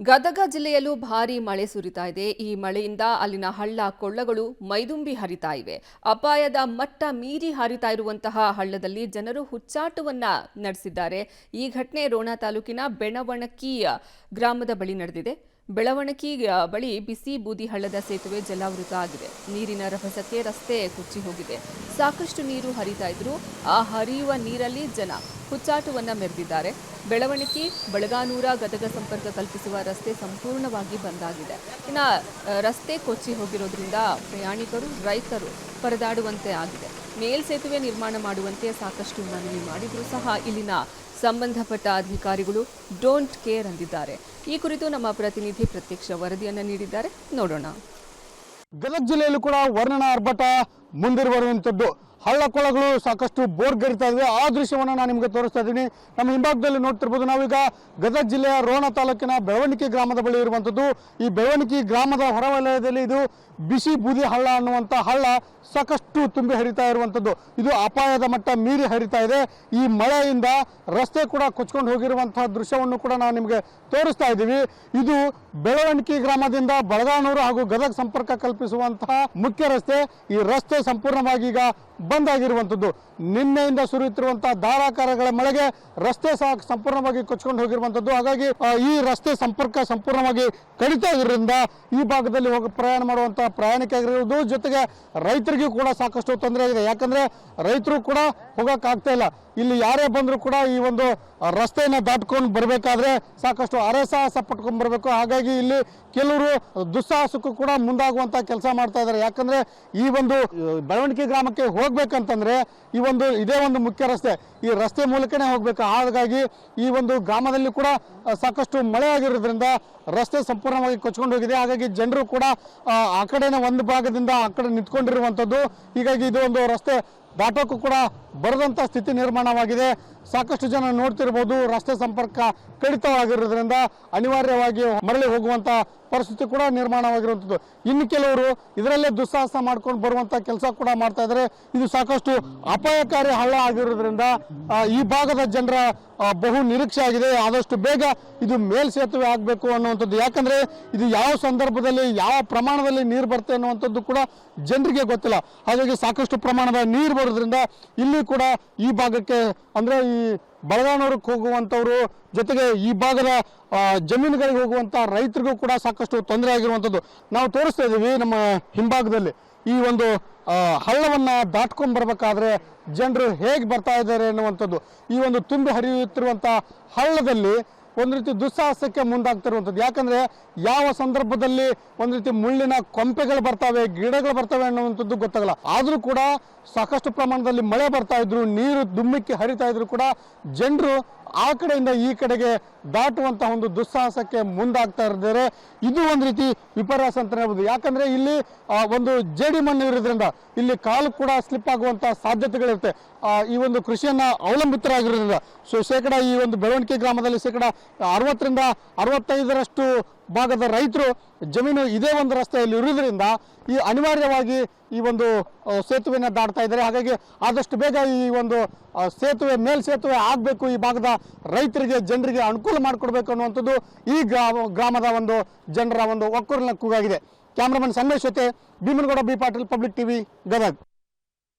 ಗದಗ ಜಿಲ್ಲೆಯಲ್ಲೂ ಭಾರೀ ಮಳೆ ಸುರಿತಾ ಇದೆ. ಈ ಮಳೆಯಿಂದ ಅಲ್ಲಿನ ಹಳ್ಳ ಕೊಳ್ಳಗಳು ಮೈದುಂಬಿ ಹರಿತಾ ಇವೆ. ಅಪಾಯದ ಮಟ್ಟ ಮೀರಿ ಹರಿತಾ ಇರುವಂತಹ ಹಳ್ಳದಲ್ಲಿ ಜನರು ಹುಚ್ಚಾಟವನ್ನ ನಡೆಸಿದ್ದಾರೆ. ಈ ಘಟನೆ ರೋಣ ತಾಲೂಕಿನ ಬೆಳವಣಕಿ ಗ್ರಾಮದ ಬಳಿ ನಡೆದಿದೆ. ಬೆಳವಣಕಿ ಬಳಿ ಬಿಸಿ ಬೂದಿ ಹಳ್ಳದ ಸೇತುವೆ ಜಲಾವೃತ ಆಗಿದೆ. ನೀರಿನ ರಭಸಕ್ಕೆ ರಸ್ತೆ ಕುಚ್ಚಿ ಹೋಗಿದೆ. ಸಾಕಷ್ಟು ನೀರು ಹರಿತಾ ಇದ್ರು. ಆ ಹರಿಯುವ ನೀರಲ್ಲಿ ಜನ ಹುಚ್ಚಾಟವನ್ನ ಮೆರೆದಿದ್ದಾರೆ. ಬೆಳವಣಕಿ ಬಳಗಾನೂರ ಗದಗ ಸಂಪರ್ಕ ಕಲ್ಪಿಸುವ ರಸ್ತೆ ಸಂಪೂರ್ಣವಾಗಿ ಬಂದಾಗಿದೆ. ಇನ್ನು ರಸ್ತೆ ಕೊಚ್ಚಿ ಹೋಗಿರೋದ್ರಿಂದ ಪ್ರಯಾಣಿಕರು ರೈತರು ಪರದಾಡುವಂತೆ ಆಗಿದೆ. ಮೇಲ್ಸೇತುವೆ ನಿರ್ಮಾಣ ಮಾಡುವಂತೆ ಸಾಕಷ್ಟು ಮನವಿ ಮಾಡಿದ್ರು ಸಹ ಇಲ್ಲಿನ ಸಂಬಂಧಪಟ್ಟ ಅಧಿಕಾರಿಗಳು ಡೋಂಟ್ ಕೇರ್ ಅಂದಿದ್ದಾರೆ. ಈ ಕುರಿತು ನಮ್ಮ ಪ್ರತಿನಿಧಿ ಪ್ರತ್ಯಕ್ಷ ವರದಿಯನ್ನು ನೀಡಿದ್ದಾರೆ, ನೋಡೋಣ. ಗದಗ ಜಿಲ್ಲೆಯಲ್ಲೂ ಕೂಡ ವರ್ಣನ ಆರ್ಭಟ ಮುಂದಿರುವಂಥದ್ದು. ಹಳ್ಳ ಕೊಳಗಳು ಸಾಕಷ್ಟು ಬೋರ್ಗರಿತಾ ಇವೆ. ಆ ದೃಶ್ಯವನ್ನು ನಾನು ನಿಮಗೆ ತೋರಿಸ್ತಾ ಇದ್ದೀನಿ. ನಮ್ಮ ಹಿಂಭಾಗದಲ್ಲಿ ನೋಡ್ತಿರ್ಬೋದು. ನಾವೀಗ ಗದಗ ಜಿಲ್ಲೆಯ ರೋಣ ತಾಲೂಕಿನ ಬೆಳವಣಿಗೆ ಗ್ರಾಮದ ಬಳಿ ಇರುವಂಥದ್ದು. ಈ ಬೆಳವಣಿಗೆ ಗ್ರಾಮದ ಹೊರವಲಯದಲ್ಲಿ ಇದು ಬಿಸಿ ಬೂದಿ ಹಳ್ಳ ಅನ್ನುವಂಥ ಹಳ್ಳ ಸಾಕಷ್ಟು ತುಂಬಿ ಹರಿತಾ ಇರುವಂಥದ್ದು. ಇದು ಅಪಾಯದ ಮಟ್ಟ ಮೀರಿ ಹರಿತಾ ಇದೆ. ಈ ಮಳೆಯಿಂದ ರಸ್ತೆ ಕೂಡ ಕೊಚ್ಕೊಂಡು ಹೋಗಿರುವಂತಹ ದೃಶ್ಯವನ್ನು ಕೂಡ ನಾವು ನಿಮಗೆ ತೋರಿಸ್ತಾ ಇದ್ದೀವಿ. ಇದು ಬೆಳವಣಿಗೆ ಗ್ರಾಮದಿಂದ ಬಳಗಾನೂರು ಹಾಗೂ ಗದಗ ಸಂಪರ್ಕ ಕಲ್ಪಿಸುವಂತಹ ಮುಖ್ಯ ರಸ್ತೆ. ಈ ರಸ್ತೆ ಸಂಪೂರ್ಣವಾಗಿ ಈಗ ಬಂದ್ ಆಗಿರುವಂಥದ್ದು. ನಿನ್ನೆಯಿಂದ ಸುರಿಯುತ್ತಿರುವಂತಹ ಧಾರಾಕಾರಗಳ ಮಳೆಗೆ ರಸ್ತೆ ಸಹ ಸಂಪೂರ್ಣವಾಗಿ ಕೊಚ್ಕೊಂಡು ಹೋಗಿರುವಂಥದ್ದು. ಹಾಗಾಗಿ ಈ ರಸ್ತೆ ಸಂಪರ್ಕ ಸಂಪೂರ್ಣವಾಗಿ ಕಡಿತಾ ಇರೋದ್ರಿಂದ ಈ ಭಾಗದಲ್ಲಿ ಹೋಗಿ ಪ್ರಯಾಣ ಮಾಡುವಂತಹ ಪ್ರಯಾಣಿಕರಿರುವುದು ಜೊತೆಗೆ ರೈತರಿಗೂ ಕೂಡ ಸಾಕಷ್ಟು ತೊಂದರೆ ಆಗಿದೆ. ಯಾಕಂದ್ರೆ ರೈತರು ಕೂಡ ಹೋಗಕ್ಕಾಗ್ತಾ ಇಲ್ಲ. ಇಲ್ಲಿ ಯಾರೇ ಬಂದರೂ ಕೂಡ ಈ ಒಂದು ರಸ್ತೆಯನ್ನು ದಾಟ್ಕೊಂಡು ಬರಬೇಕಾದ್ರೆ ಸಾಕಷ್ಟು ಅರೆಸಾಹಸ ಪಟ್ಕೊಂಡು ಬರಬೇಕು. ಹಾಗಾಗಿ ಇಲ್ಲಿ ಕೆಲವರು ದುಸ್ಸಾಹಸಕ್ಕೂ ಕೂಡ ಮುಂದಾಗುವಂತ ಕೆಲಸ ಮಾಡ್ತಾ ಇದ್ದಾರೆ. ಯಾಕಂದ್ರೆ ಈ ಒಂದು ಬೆಳವಣಿಗೆ ಗ್ರಾಮಕ್ಕೆ ಹೋಗ್ಬೇಕಂತಂದ್ರೆ ಇದೇ ಒಂದು ಮುಖ್ಯ ರಸ್ತೆ, ಈ ರಸ್ತೆ ಮೂಲಕನೇ ಹೋಗ್ಬೇಕು. ಹಾಗಾಗಿ ಈ ಒಂದು ಗ್ರಾಮದಲ್ಲಿ ಕೂಡ ಸಾಕಷ್ಟು ಮಳೆ ಆಗಿರೋದ್ರಿಂದ ರಸ್ತೆ ಸಂಪೂರ್ಣವಾಗಿ ಕೊಚ್ಕೊಂಡು ಹೋಗಿದೆ. ಹಾಗಾಗಿ ಜನರು ಕೂಡ ಆ ಕಡೆನೇ ಒಂದು ಭಾಗದಿಂದ ಆ ಕಡೆ ನಿಂತ್ಕೊಂಡಿರುವಂಥದ್ದು. ಹೀಗಾಗಿ ಇದು ಒಂದು ರಸ್ತೆ ದಾಟೋಕ್ಕೂ ಕೂಡ ಬರದಂಥ ಸ್ಥಿತಿ ನಿರ್ಮಾಣವಾಗಿದೆ. ಸಾಕಷ್ಟು ಜನ ನೋಡ್ತಿರ್ಬೋದು. ರಸ್ತೆ ಸಂಪರ್ಕ ಕಡಿತವಾಗಿರೋದ್ರಿಂದ ಅನಿವಾರ್ಯವಾಗಿ ಮರಳಿ ಹೋಗುವಂಥ ಪರಿಸ್ಥಿತಿ ಕೂಡ ನಿರ್ಮಾಣವಾಗಿರುವಂಥದ್ದು. ಇನ್ನು ಕೆಲವರು ಇದರಲ್ಲೇ ದುಸ್ಸಾಹಸ ಮಾಡ್ಕೊಂಡು ಬರುವಂಥ ಕೆಲಸ ಕೂಡ ಮಾಡ್ತಾ ಇದ್ದಾರೆ. ಇದು ಸಾಕಷ್ಟು ಅಪಾಯಕಾರಿ ಹಳ್ಳ ಆಗಿರೋದ್ರಿಂದ ಈ ಭಾಗದ ಜನರ ಬಹು ನಿರೀಕ್ಷೆ ಆಗಿದೆ. ಆದಷ್ಟು ಬೇಗ ಇದು ಮೇಲ್ಸೇತುವೆ ಆಗಬೇಕು ಅನ್ನುವಂಥದ್ದು. ಯಾಕಂದ್ರೆ ಇದು ಯಾವ ಸಂದರ್ಭದಲ್ಲಿ ಯಾವ ಪ್ರಮಾಣದಲ್ಲಿ ನೀರು ಬರುತ್ತೆ ಅನ್ನುವಂಥದ್ದು ಕೂಡ ಜನರಿಗೆ ಗೊತ್ತಿಲ್ಲ. ಹಾಗಾಗಿ ಸಾಕಷ್ಟು ಪ್ರಮಾಣದ ನೀರು ಬರೋದ್ರಿಂದ ಇಲ್ಲಿ ಕೂಡ ಈ ಭಾಗಕ್ಕೆ ಅಂದ್ರೆ ಈ ಬಳಗಾನೂರಕ್ಕೆ ಹೋಗುವಂಥವ್ರು ಜೊತೆಗೆ ಈ ಭಾಗದ ಜಮೀನುಗಳಿಗೆ ಹೋಗುವಂಥ ರೈತರಿಗೂ ಕೂಡ ಸಾಕಷ್ಟು ತೊಂದರೆ ಆಗಿರುವಂಥದ್ದು ನಾವು ತೋರಿಸ್ತಾ ಇದ್ದೀವಿ. ನಮ್ಮ ಹಿಂಭಾಗದಲ್ಲಿ ಈ ಒಂದು ಹಳ್ಳವನ್ನ ದಾಟ್ಕೊಂಡು ಬರಬೇಕಾದ್ರೆ ಜನರು ಹೇಗೆ ಬರ್ತಾ ಇದ್ದಾರೆ ಅನ್ನುವಂಥದ್ದು. ಈ ಒಂದು ತುಂಬಿ ಹರಿಯುತ್ತಿರುವಂಥ ಹಳ್ಳದಲ್ಲಿ ಒಂದು ರೀತಿ ದುಸ್ಸಾಹಸಕ್ಕೆ ಮುಂದಾಗ್ತಿರುವಂಥದ್ದು. ಯಾಕಂದ್ರೆ ಯಾವ ಸಂದರ್ಭದಲ್ಲಿ ಒಂದು ರೀತಿ ಮುಳ್ಳಿನ ಕೊಂಪೆಗಳು ಬರ್ತವೆ, ಗಿಡಗಳು ಬರ್ತವೆ ಅನ್ನುವಂಥದ್ದು ಗೊತ್ತಾಗಲ್ಲ. ಆದರೂ ಕೂಡ ಸಾಕಷ್ಟು ಪ್ರಮಾಣದಲ್ಲಿ ಮಳೆ ಬರ್ತಾ ಇದ್ರು, ನೀರು ದುಮ್ಮಿಕ್ಕಿ ಹರಿತಾ ಇದ್ರು ಕೂಡ ಜನರು ಆ ಕಡೆಯಿಂದ ಈ ಕಡೆಗೆ ದಾಟುವಂತಹ ಒಂದು ದುಸ್ಸಾಹಸಕ್ಕೆ ಮುಂದಾಗ್ತಾ ಇದ್ದಾರೆ. ಇದು ಒಂದು ರೀತಿ ವಿಪರ್ಯಾಸ ಅಂತ ಹೇಳ್ಬೋದು. ಯಾಕಂದ್ರೆ ಇಲ್ಲಿ ಒಂದು ಜೇಡಿ ಮಣ್ಣು ಇರೋದ್ರಿಂದ ಇಲ್ಲಿ ಕಾಲು ಕೂಡ ಸ್ಲಿಪ್ ಆಗುವಂತಹ ಸಾಧ್ಯತೆಗಳಿರುತ್ತೆ. ಈ ಒಂದು ಕೃಷಿಯನ್ನ ಅವಲಂಬಿತರಾಗಿರೋದ್ರಿಂದ ಶೇಕಡ ಈ ಒಂದು ಬೆಳವಣಿಗೆ ಗ್ರಾಮದಲ್ಲಿ ಶೇಕಡ 60ರಿಂದ 65ರಷ್ಟು ಭಾಗದ ರೈತರು ಜಮೀನು ಇದೇ ಒಂದು ರಸ್ತೆಯಲ್ಲಿ ಇರುವುದರಿಂದ ಈ ಅನಿವಾರ್ಯವಾಗಿ ಈ ಒಂದು ಸೇತುವೆನ ದಾಟ್ತಾ ಇದ್ದಾರೆ. ಹಾಗಾಗಿ ಆದಷ್ಟು ಬೇಗ ಈ ಒಂದು ಮೇಲ್ಸೇತುವೆ ಆಗಬೇಕು. ಈ ಭಾಗದ ರೈತರಿಗೆ ಜನರಿಗೆ ಅನುಕೂಲ ಮಾಡಿಕೊಡ್ಬೇಕು ಅನ್ನುವಂಥದ್ದು ಈ ಗ್ರಾಮದ ಒಂದು ಜನರ ಒಂದು ಒಕ್ಕೂರಿನ ಕೂಗಾಗಿದೆ. ಕ್ಯಾಮ್ರಾಮನ್ ಸಂಗಮೇಶ್ ಜೊತೆ Bhimanagouda B Patil, public TV, Gadag.